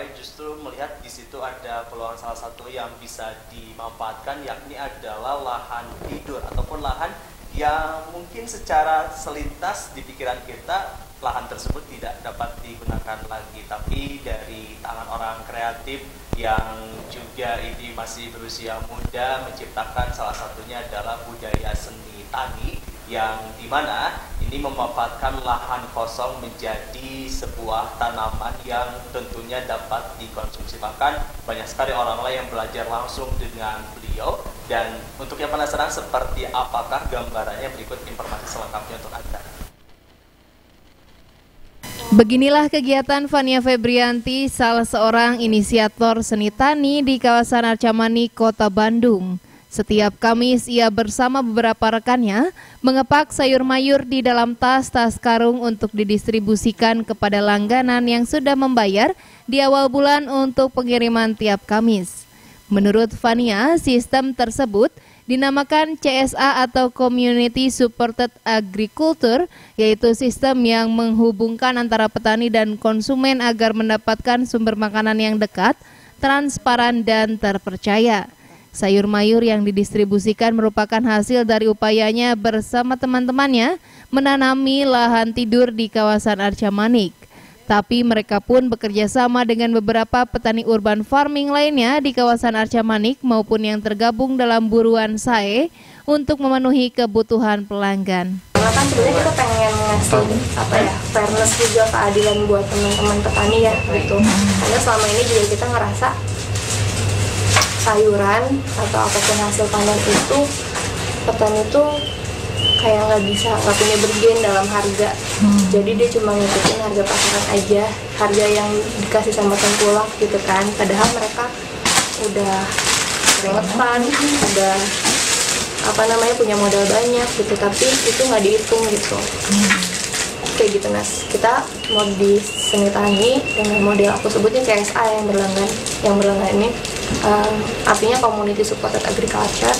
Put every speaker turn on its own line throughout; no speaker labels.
saya justru melihat di situ ada peluang salah satu yang bisa dimanfaatkan, yakni adalah lahan tidur ataupun lahan yang mungkin secara selintas di pikiran kita lahan tersebut tidak dapat digunakan lagi, tapi dari tangan orang kreatif yang juga ini masih berusia muda menciptakan salah satunya adalah budaya seni tani yang dimana ini memanfaatkan lahan kosong menjadi sebuah tanaman yang tentunya dapat dikonsumsi. Bahkan banyak sekali orang-orang yang belajar langsung dengan beliau, dan untuk yang penasaran seperti apakah gambarannya, berikut informasi selengkapnya untuk Anda.
Beginilah kegiatan Fania Febrianti, salah seorang inisiator seni tani di kawasan Arca Manik, Kota Bandung. Setiap Kamis ia bersama beberapa rekannya mengepak sayur mayur di dalam tas-tas karung untuk didistribusikan kepada langganan yang sudah membayar di awal bulan untuk pengiriman tiap Kamis. Menurut Fania, sistem tersebut dinamakan CSA atau Community Supported Agriculture, yaitu sistem yang menghubungkan antara petani dan konsumen agar mendapatkan sumber makanan yang dekat, transparan, dan terpercaya. Sayur mayur yang didistribusikan merupakan hasil dari upayanya bersama teman-temannya menanami lahan tidur di kawasan Arca Manik. Tapi mereka pun bekerja sama dengan beberapa petani urban farming lainnya di kawasan Arca Manik maupun yang tergabung dalam buruan SAE untuk memenuhi kebutuhan pelanggan.
Karena kan sebenarnya kita pengen ngasih fairness juga, keadilan buat teman-teman petani ya gitu. Karena selama ini juga kita ngerasa sayuran atau apapun hasil panen itu petani itu kayak nggak punya bergen dalam harga. Jadi dia cuma ngikutin harga pasaran aja, harga yang dikasih sama tengkulak gitu kan. Padahal mereka udah keringetan, udah punya modal banyak gitu, tapi itu nggak dihitung gitu. Kayak gitu Nas. Kita mau di seni tani dengan model aku sebutnya CSA yang berlangganan ini artinya Community Supported Agriculture.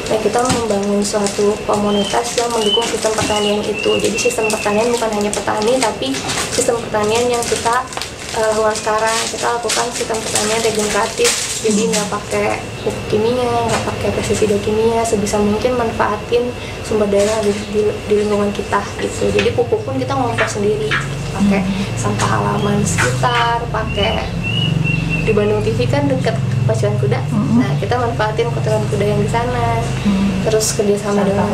Nah, kita membangun suatu komunitas yang mendukung sistem pertanian itu. Jadi sistem pertanian bukan hanya petani, tapi sistem pertanian yang kita lakukan sekarang. Kita lakukan sistem pertanian regeneratif. Jadi nggak pakai pupuk kimia, nggak pakai pestisida kimia, sebisa mungkin manfaatin sumber daya di lingkungan kita gitu. Jadi pupuk pun kita ngompos sendiri, pakai sampah halaman sekitar, pakai di Bandung TV kan dekat pacuan kuda. Nah, kita manfaatin kotoran kuda yang di sana. Terus kerjasama dengan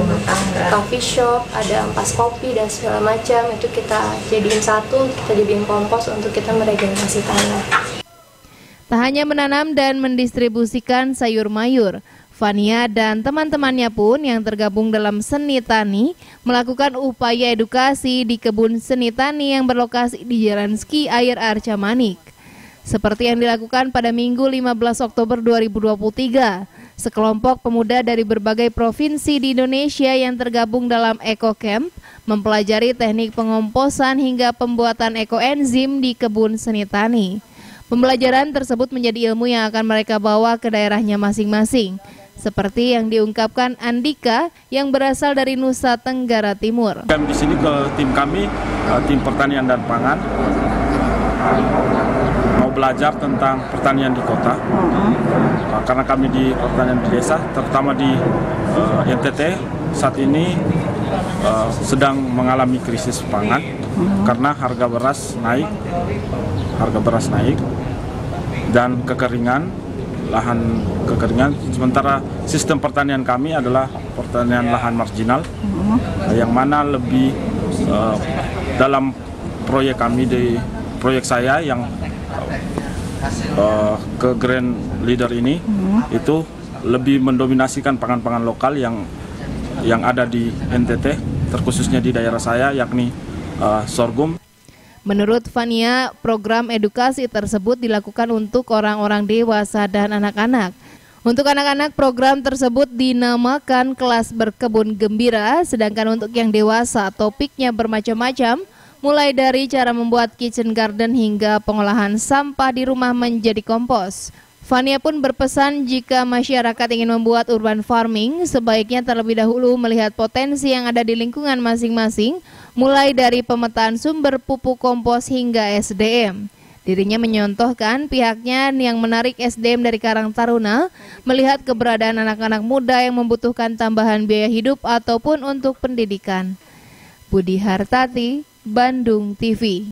coffee shop, ada ampas kopi dan segala macam, itu kita jadiin satu, kita jadiin kompos untuk kita meregenerasi tanah.
Tak hanya menanam dan mendistribusikan sayur mayur, Fania dan teman-temannya pun yang tergabung dalam seni tani melakukan upaya edukasi di kebun seni tani yang berlokasi di Jalan Ski Air Arca Manik. Seperti yang dilakukan pada Minggu 15 Oktober 2023, sekelompok pemuda dari berbagai provinsi di Indonesia yang tergabung dalam Eco Camp mempelajari teknik pengomposan hingga pembuatan ekoenzim di kebun seni tani. Pembelajaran tersebut menjadi ilmu yang akan mereka bawa ke daerahnya masing-masing, seperti yang diungkapkan Andika yang berasal dari Nusa Tenggara Timur.
Di sini ke tim kami, tim pertanian dan pangan, mau belajar tentang pertanian di kota, karena kami di pertanian di desa, terutama di NTT saat ini sedang mengalami krisis pangan karena harga beras naik dan lahan kekeringan. Sementara sistem pertanian kami adalah pertanian lahan marginal, yang mana lebih dalam proyek kami di proyek saya yang ke Grand Leader ini itu lebih mendominasikan pangan-pangan lokal yang ada di NTT, terkhususnya di daerah saya, yakni sorghum.
Menurut Fania, program edukasi tersebut dilakukan untuk orang-orang dewasa dan anak-anak. Untuk anak-anak, program tersebut dinamakan kelas berkebun gembira, sedangkan untuk yang dewasa topiknya bermacam-macam, mulai dari cara membuat kitchen garden hingga pengolahan sampah di rumah menjadi kompos. Fania pun berpesan jika masyarakat ingin membuat urban farming, sebaiknya terlebih dahulu melihat potensi yang ada di lingkungan masing-masing, mulai dari pemetaan sumber pupuk kompos hingga SDM. Dirinya menyontohkan pihaknya yang menarik SDM dari Karang Taruna melihat keberadaan anak-anak muda yang membutuhkan tambahan biaya hidup ataupun untuk pendidikan. Budi Hartati, Bandung TV.